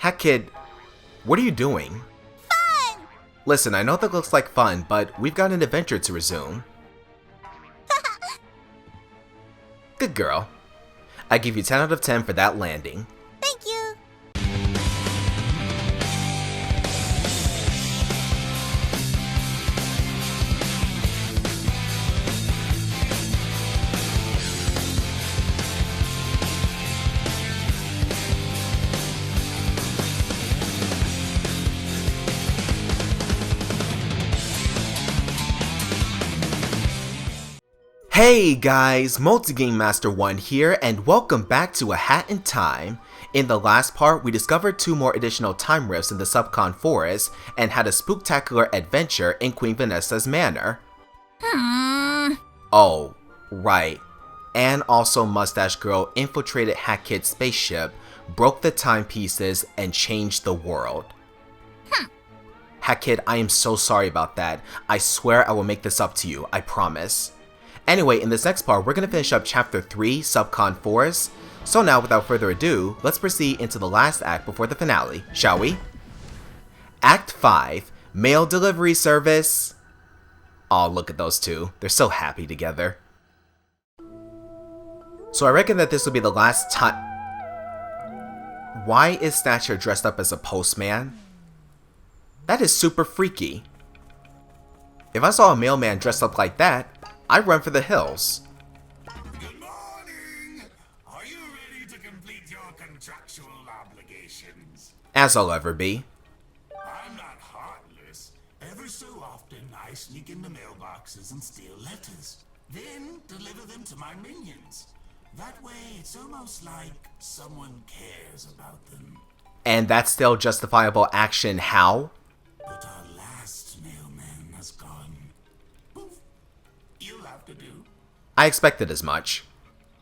Hat Kid, what are you doing? Fun! Listen, I know that looks like fun, but we've got an adventure to resume. Good girl. I give you 10 out of 10 for that landing. Thank you. Hey guys, Multigame Master 1 here, and welcome back to A Hat in Time. In the last part, we discovered 2 more additional time rifts in the Subcon Forest, and had a spooktacular adventure in Queen Vanessa's manor. Oh, right. And also Mustache Girl infiltrated Hat Kid's spaceship, broke the timepieces, and changed the world. Hat Kid, I am so sorry about that. I swear I will make this up to you, I promise. Anyway, in this next part, we're going to finish up Chapter 3, Subcon Forest. So now, without further ado, let's proceed into the last act before the finale, shall we? Act 5, Mail Delivery Service. Aw, look at those two. They're so happy together. So I reckon that this will be the last time... Why is Snatcher dressed up as a postman? That is super freaky. If I saw a mailman dressed up like that, I'd run for the hills. Good morning! Are you ready to complete your contractual obligations? As I'll ever be. I'm not heartless. Every so often, I sneak into mailboxes and steal letters. Then deliver them to my minions. That way, it's almost like someone cares about them. And that's still justifiable action how? But our last mailman has gone. Poof. You'll have to do. I expected as much.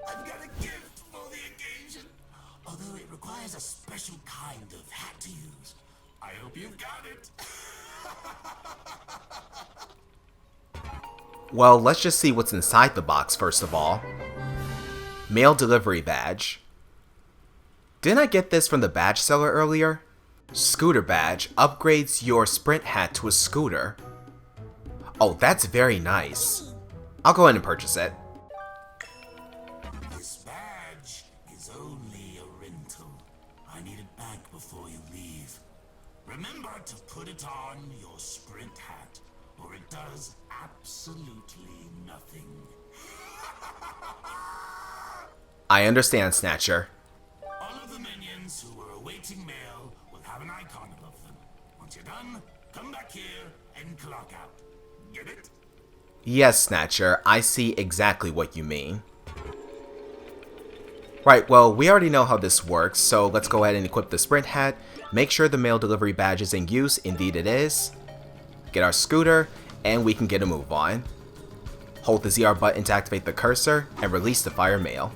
I've got a gift for the occasion. Although it requires a special kind of hat to use. I hope you've got it. Well, let's just see what's inside the box first of all. Mail delivery badge. Didn't I get this from the badge seller earlier? Scooter badge upgrades your sprint hat to a scooter. Oh, that's very nice. I'll go ahead and purchase it. This badge is only a rental. I need it back before you leave. Remember to put it on your sprint hat, or it does absolutely nothing. I understand, Snatcher. All of the minions who are awaiting mail will have an icon above them. Once you're done, come back here and clock out. Get it? Yes, Snatcher, I see exactly what you mean. Right, well, we already know how this works, so let's go ahead and equip the sprint hat, make sure the mail delivery badge is in use, indeed it is, get our scooter, and we can get a move on. Hold the ZR button to activate the cursor, and release the fire mail.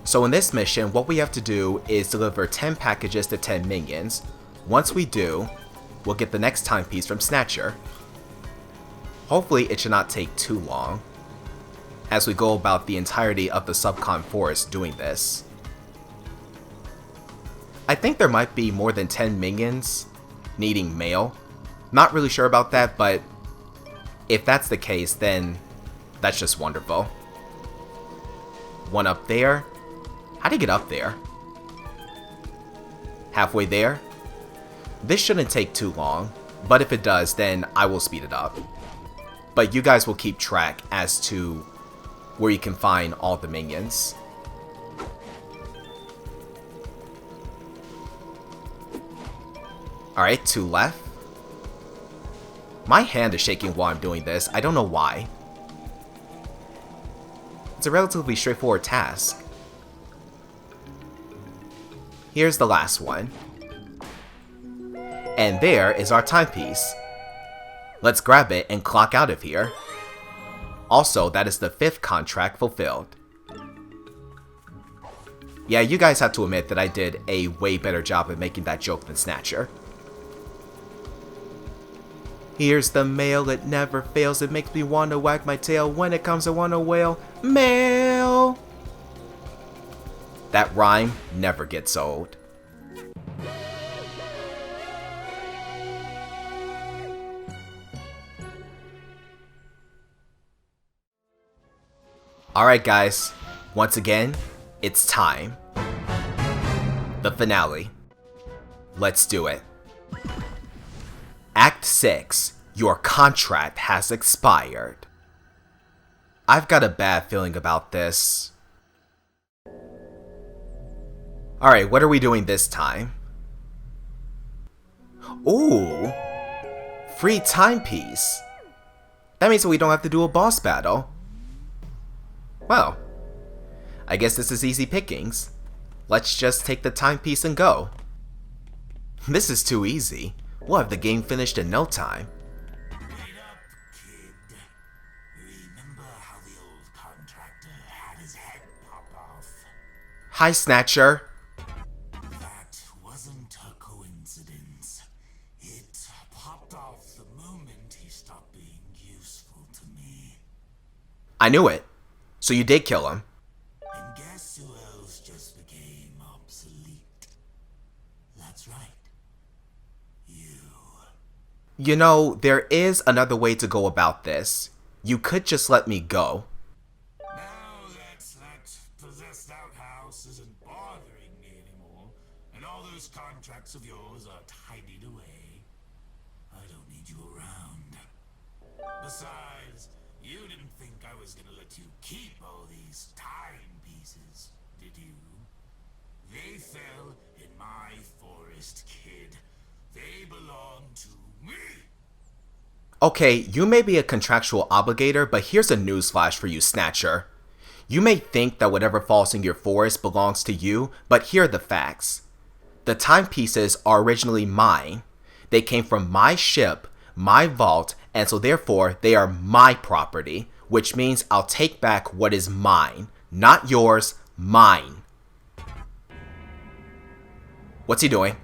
So in this mission, what we have to do is deliver 10 packages to 10 minions. Once we do, we'll get the next timepiece from Snatcher. Hopefully it should not take too long, as we go about the entirety of the Subcon Forest doing this. I think there might be more than 10 minions needing mail. Not really sure about that, but if that's the case, then that's just wonderful. One up there. How do you get up there? Halfway there? This shouldn't take too long, but if it does, then I will speed it up. But you guys will keep track as to where you can find all the minions. Alright, 2 left. My hand is shaking while I'm doing this. I don't know why. It's a relatively straightforward task. Here's the last one. And there is our timepiece. Let's grab it and clock out of here. Also, that is the 5th contract fulfilled. Yeah, you guys have to admit that I did a way better job of making that joke than Snatcher. Here's the mail, it never fails. It makes me wanna wag my tail. When it comes I wanna wail. Mail! That rhyme never gets old. Alright guys, once again, it's time. The finale. Let's do it. Act 6. Your contract has expired. I've got a bad feeling about this. Alright, what are we doing this time? Ooh! Free timepiece. That means we don't have to do a boss battle. Well, I guess this is easy pickings. Let's just take the timepiece and go. This is too easy. We'll have the game finished in no time. Wait up, kid. Remember how the old contractor had his head pop off? Hi, Snatcher. That wasn't a coincidence. It popped off the moment he stopped being useful to me. I knew it. So you did kill him. And guess who else just became obsolete? That's right. You know, there is another way to go about this. You could just let me go. Now that possessed outhouse isn't bothering me anymore, and all those contracts of yours are tidied away, I don't need you around. Besides, you didn't think I was gonna let you keep all these timepieces, did you? They fell in my forest, kid. They belong to me. Okay, you may be a contractual obligator, but here's a newsflash for you, Snatcher. You may think that whatever falls in your forest belongs to you, but here are the facts. The timepieces are originally mine. They came from my ship, my vault, and so therefore they are my property, which means I'll take back what is mine. Not yours, mine. What's he doing?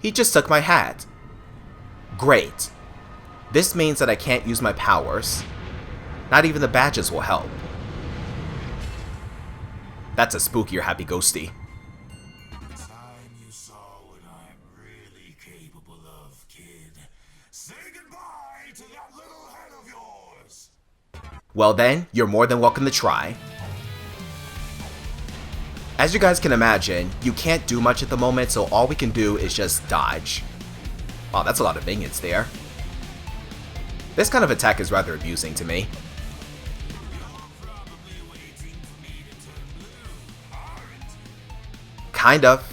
He just took my hat. Great. This means that I can't use my powers. Not even the badges will help. That's a spooky or happy ghosty. Time you saw what I'm really capable of, kid. Say goodbye to that little head of yours. Well then, you're more than welcome to try. As you guys can imagine, you can't do much at the moment, so all we can do is just dodge. Wow, that's a lot of minions there. This kind of attack is rather abusing to me. You're probably waiting for me to turn blue, aren't you? Kind of.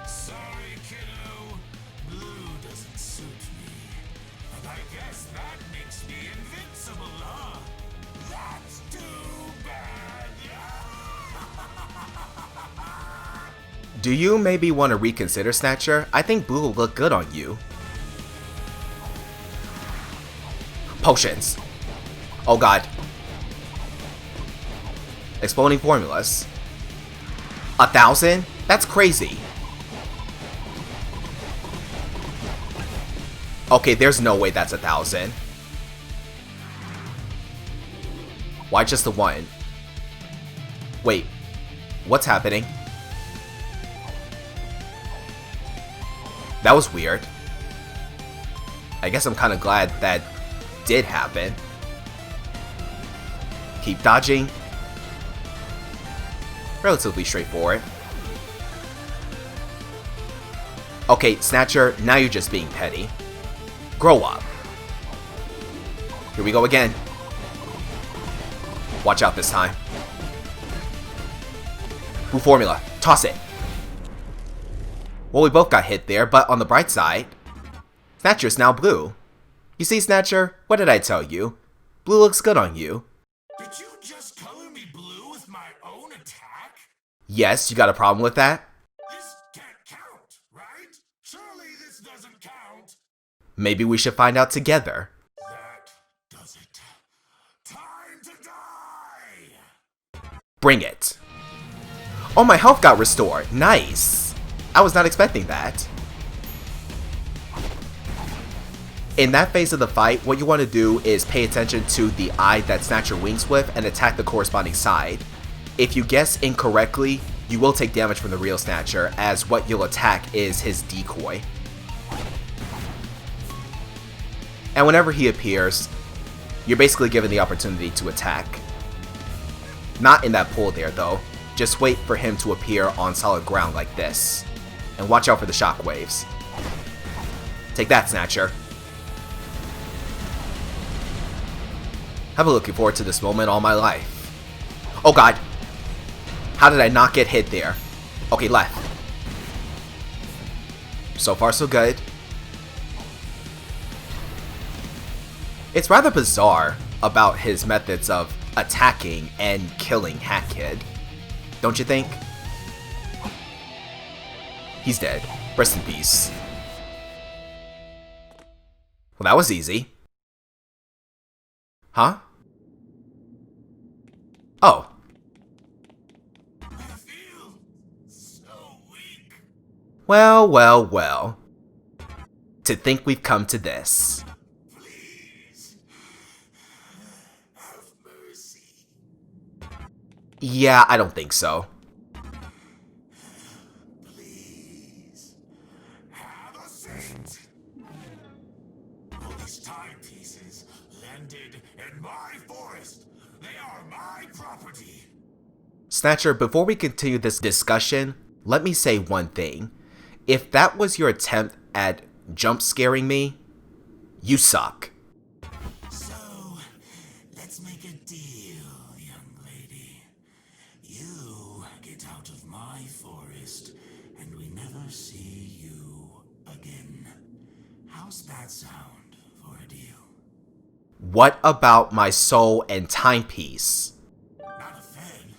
Sorry, kiddo. Blue doesn't suit me. And I guess that makes me invincible, huh? That's too bad. Do you maybe want to reconsider, Snatcher? I think blue will look good on you. Potions. Oh god. Exploding formulas. 1,000? That's crazy. Okay, there's no way that's 1,000. Why just the one? Wait, what's happening? That was weird. I guess I'm kind of glad that did happen. Keep dodging. Relatively straightforward. Okay, Snatcher, now you're just being petty. Grow up. Here we go again. Watch out this time. Blue formula. Toss it. Well, we both got hit there, but on the bright side, Snatcher's now blue. You see, Snatcher, what did I tell you? Blue looks good on you. Did you just color me blue with my own attack? Yes, you got a problem with that? This can't count, right? Surely this doesn't count. Maybe we should find out together. That does it. Time to die! Bring it. Oh, my health got restored. Nice. I was not expecting that. In that phase of the fight, what you want to do is pay attention to the eye that Snatcher winks with and attack the corresponding side. If you guess incorrectly, you will take damage from the real Snatcher, as what you'll attack is his decoy. And whenever he appears, you're basically given the opportunity to attack. Not in that pool there though. Just wait for him to appear on solid ground like this. And watch out for the shockwaves. Take that, Snatcher. I've been looking forward to this moment all my life. Oh god. How did I not get hit there? Okay, left. So far so good. It's rather bizarre about his methods of attacking and killing Hat Kid. Don't you think? He's dead. Rest in peace. Well, that was easy. Huh? Oh. I feel so weak. Well, well, well. To think we've come to this. Please, have mercy. Yeah, I don't think so. Please, have a seat. All these timepieces landed in my forest. They are my property. Snatcher, before we continue this discussion, let me say one thing. If that was your attempt at jump scaring me, you suck. So, let's make a deal, young lady. You get out of my forest, and we never see you again. How's that sound for a deal? What about my soul and timepiece? Not a fan.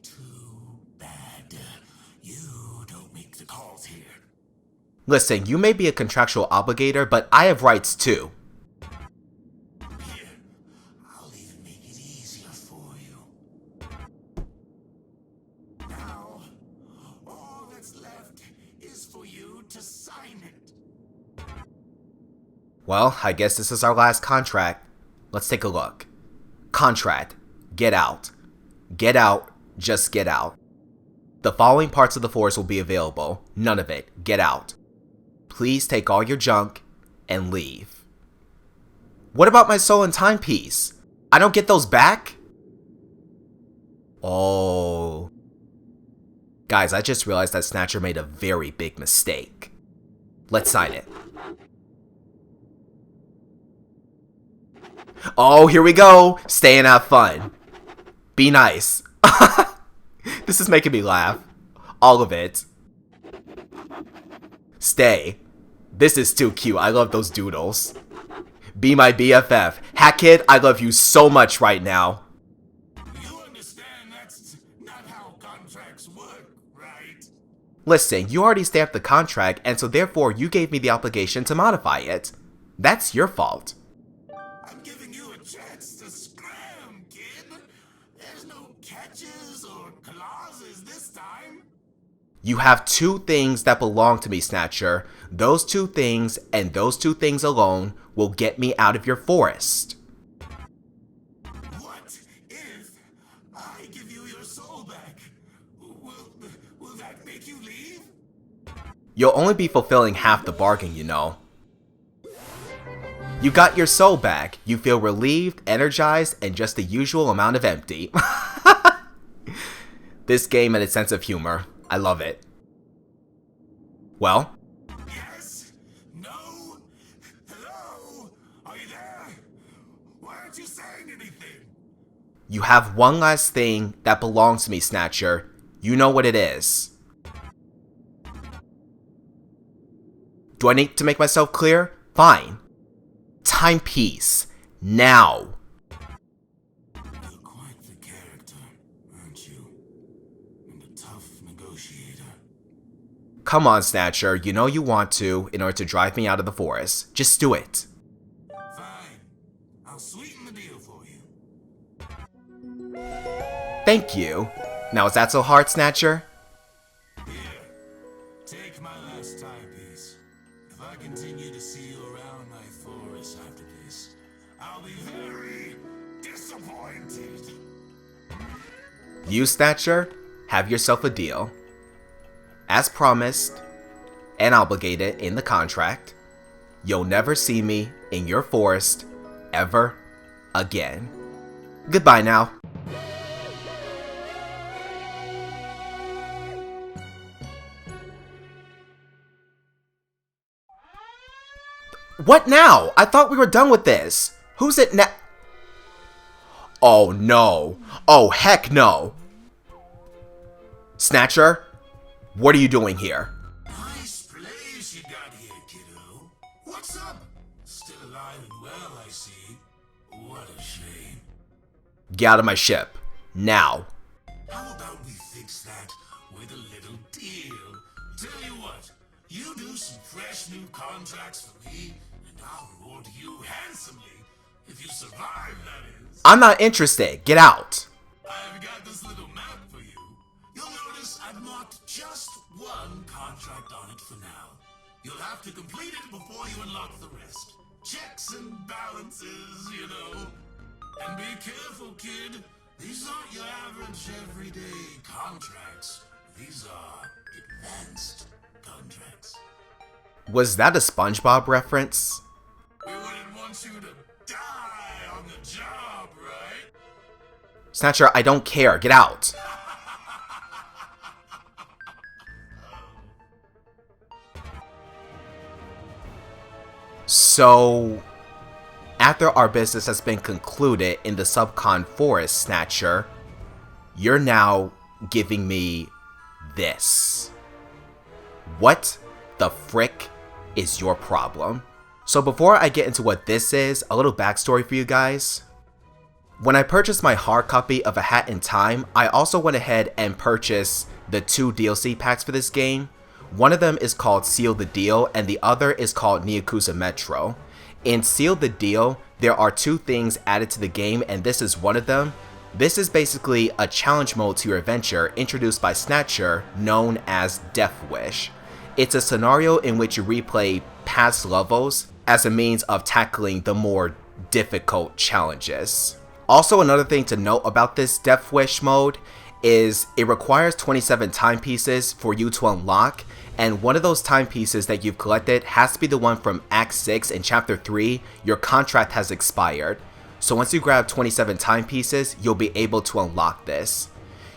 Too bad. You don't make the calls here. Listen, you may be a contractual obligator, but I have rights too. Here, I'll even make it easier for you. Now, all that's left is for you to sign it. Well, I guess this is our last contract. Let's take a look. Contract. Get out. Get out. Just get out. The following parts of the forest will be available. None of it. Get out. Please take all your junk and leave. What about my soul and timepiece? I don't get those back? Oh. Guys, I just realized that Snatcher made a very big mistake. Let's sign it. Oh, here we go. Stay and have fun. Be nice. This is making me laugh. All of it. Stay. This is too cute. I love those doodles. Be my BFF. Hat Kid, I love you so much right now. You understand that's not how contracts work, right? Listen, you already stamped the contract, and so therefore you gave me the obligation to modify it. That's your fault. I'm giving you a chance to scram, kid. There's no catches or clauses this time. You have two things that belong to me, Snatcher. Those two things, and those two things alone, will get me out of your forest. What if I give you your soul back? Will that make you leave? You'll only be fulfilling half the bargain, you know. You got your soul back. You feel relieved, energized, and just the usual amount of empty. This game and its sense of humor. I love it. Well? Yes? No? Hello? Are you there? Why aren't you saying anything? You have one last thing that belongs to me, Snatcher. You know what it is. Do I need to make myself clear? Fine. Timepiece. Now. You're quite the character, aren't you? And a tough negotiator. Come on, Snatcher. You know you want to in order to drive me out of the forest. Just do it. Fine. I'll sweeten the deal for you. Thank you. Now is that so hard, Snatcher? Here. Take my last timepiece. If I continue to see you around my forest after this, I'll be very disappointed. You, Snatcher, have yourself a deal. As promised and obligated in the contract, you'll never see me in your forest ever again. Goodbye now. What now? I thought we were done with this. Who's it now? Oh no. Oh heck no. Snatcher, what are you doing here? Nice place you got here, kiddo. What's up? Still alive and well, I see. What a shame. Get out of my ship. Now. How about we fix that with a little deal? Tell you what, you do some fresh new contracts for me, and I'll reward you handsomely if you survive, that is. I'm not interested. Get out. I've got this little map for you. You'll notice I've marked just one contract on it for now. You'll have to complete it before you unlock the rest. Checks and balances, you know. And be careful, kid. These aren't your average everyday contracts. These are advanced contracts. Was that a SpongeBob reference? We wouldn't want you to die on the job, right? Snatcher, I don't care. Get out. So, after our business has been concluded in the subcon forest, Snatcher, you're now giving me this. What the frick is your problem? So before I get into what this is, a little backstory for you guys. When I purchased my hard copy of A Hat in Time, I also went ahead and purchased the 2 DLC packs for this game. One of them is called Seal the Deal, and the other is called Yakuza Metro. In Seal the Deal, there are 2 things added to the game, and this is one of them. This is basically a challenge mode to your adventure introduced by Snatcher, known as Death Wish. It's a scenario in which you replay past levels as a means of tackling the more difficult challenges. Also, another thing to note about this Death Wish mode is it requires 27 timepieces for you to unlock, and one of those timepieces that you've collected has to be the one from Act 6 in Chapter 3. Your contract has expired. So once you grab 27 timepieces, you'll be able to unlock this.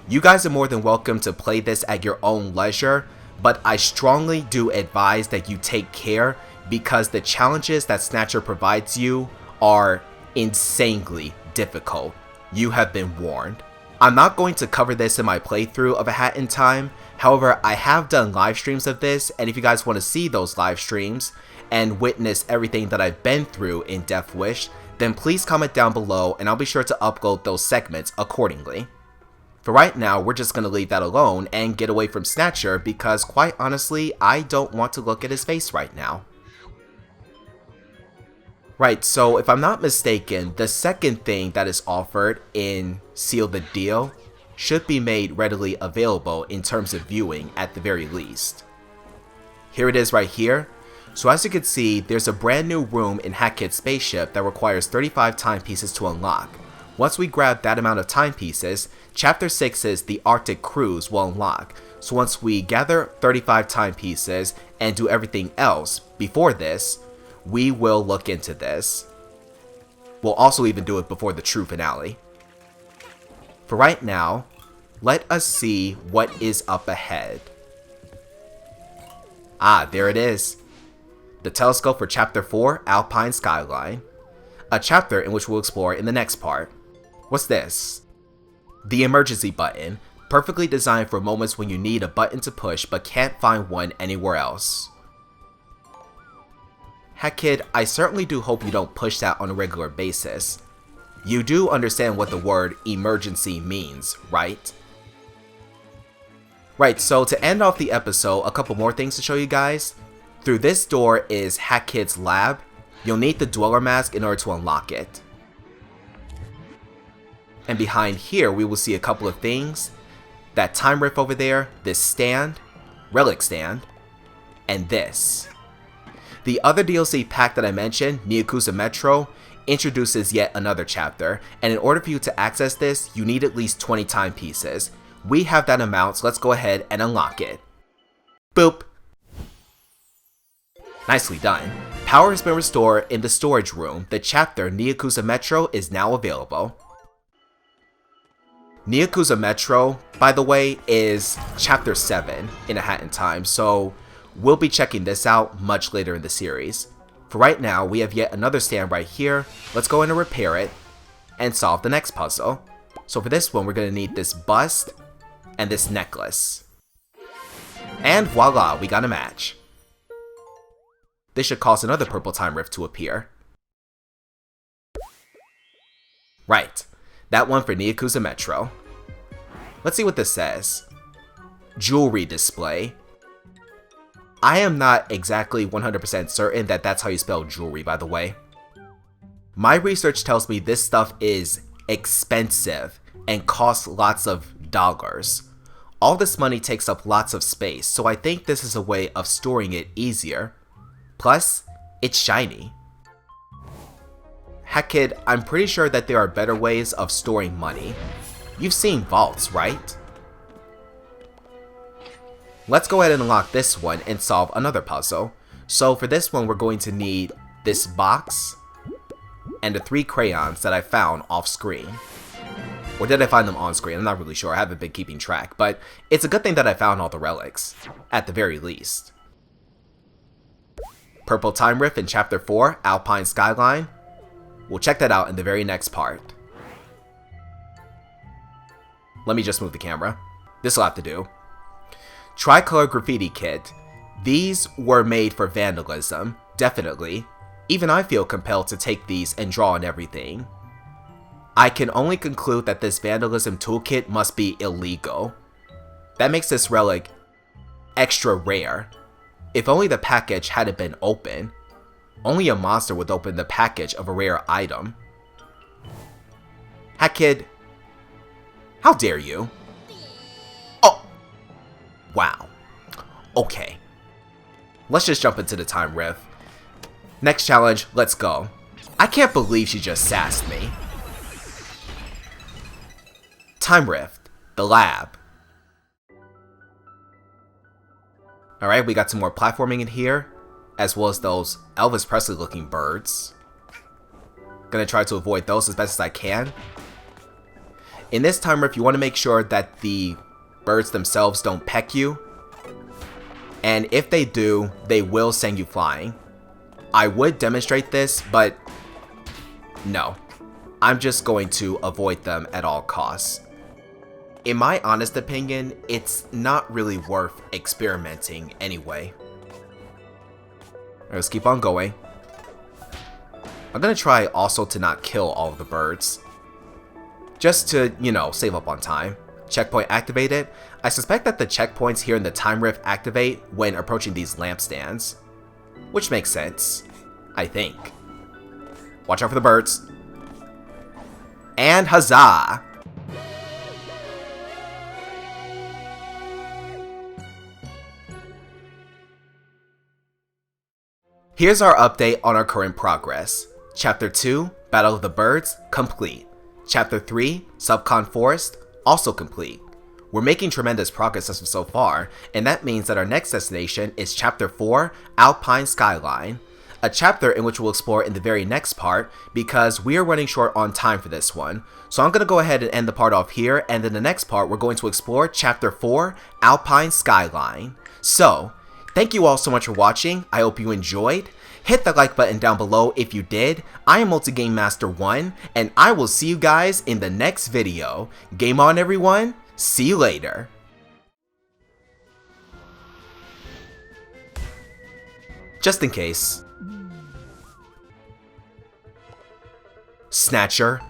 You guys are more than welcome to play this at your own leisure, but I strongly do advise that you take care because the challenges that Snatcher provides you are insanely difficult. You have been warned. I'm not going to cover this in my playthrough of A Hat in Time. However, I have done live streams of this, and if you guys want to see those live streams and witness everything that I've been through in Death Wish, then please comment down below and I'll be sure to upload those segments accordingly. For right now, we're just going to leave that alone and get away from Snatcher because quite honestly, I don't want to look at his face right now. Right, so if I'm not mistaken, the second thing that is offered in Seal the Deal should be made readily available in terms of viewing at the very least. Here it is right here. So as you can see, there's a brand new room in Hackid's spaceship that requires 35 timepieces to unlock. Once we grab that amount of timepieces, Chapter 6's The Arctic Cruise will unlock. So once we gather 35 timepieces and do everything else before this, we will look into this. We'll also even do it before the true finale. For right now, let us see what is up ahead. Ah, there it is. The telescope for Chapter 4, Alpine Skyline. A chapter in which we'll explore in the next part. What's this? The emergency button, perfectly designed for moments when you need a button to push but can't find one anywhere else. Heck kid, I certainly do hope you don't push that on a regular basis. You do understand what the word emergency means, right? Right, so to end off the episode, a couple more things to show you guys. Through this door is Hackid's lab. You'll need the Dweller Mask in order to unlock it. And behind here, we will see a couple of things. That time rift over there, this stand, relic stand, and this. The other DLC pack that I mentioned, Yakuza Metro, introduces yet another chapter, and in order for you to access this, you need at least 20 timepieces. We have that amount, so let's go ahead and unlock it. Boop! Nicely done. Power has been restored in the storage room. The chapter Yakuza Metro is now available. Yakuza Metro, by the way, is Chapter 7 in A Hat in Time, so we'll be checking this out much later in the series. For right now, we have yet another stand right here. Let's go in and repair it and solve the next puzzle. So for this one, we're going to need this bust and this necklace. And voila, we got a match. This should cause another purple time rift to appear. Right, that one for Nyakuza Metro. Let's see what this says. Jewelry display. I am not exactly 100% certain that that's how you spell jewelry, by the way. My research tells me this stuff is expensive and costs lots of dollars. All this money takes up lots of space, so I think this is a way of storing it easier. Plus, it's shiny. Heck kid, I'm pretty sure that there are better ways of storing money. You've seen vaults, right? Let's go ahead and unlock this one and solve another puzzle. So for this one, we're going to need this box and the 3 crayons that I found off screen. Or did I find them on screen? I'm not really sure. I haven't been keeping track. But it's a good thing that I found all the relics, at the very least. Purple Time Rift in Chapter 4, Alpine Skyline. We'll check that out in the very next part. Let me just move the camera. This'll have to do. Tricolor Graffiti Kit. These were made for vandalism, definitely. Even I feel compelled to take these and draw on everything. I can only conclude that this vandalism toolkit must be illegal. That makes this relic extra rare. If only the package hadn't been open. Only a monster would open the package of a rare item. Hack kid, how dare you? Oh! Wow. Okay. Let's just jump into the time rift. Next challenge, let's go. I can't believe she just sassed me. Time rift, the lab. Alright, we got some more platforming in here, as well as those Elvis Presley looking birds. Gonna try to avoid those as best as I can. In this time rift, you want to make sure that the birds themselves don't peck you. And if they do, they will send you flying. I would demonstrate this, but no. I'm just going to avoid them at all costs. In my honest opinion, it's not really worth experimenting anyway. Let's keep on going. I'm gonna try also to not kill all of the birds. Just to, you know, save up on time. Checkpoint activated. I suspect that the checkpoints here in the time rift activate when approaching these lampstands. Which makes sense, I think. Watch out for the birds. And huzzah! Here's our update on our current progress. Chapter 2, Battle of the Birds, complete. Chapter 3, Subcon Forest, also complete. We're making tremendous progress as of so far, and that means that our next destination is Chapter 4, Alpine Skyline. A chapter in which we'll explore in the very next part, because we are running short on time for this one. So I'm going to go ahead and end the part off here, and in the next part we're going to explore Chapter 4, Alpine Skyline. So, thank you all so much for watching. I hope you enjoyed. Hit the like button down below if you did. I am Multigame Master 1, and I will see you guys in the next video. Game on, everyone. See you later. Just in case. Snatcher,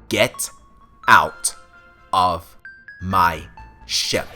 get out of my ship.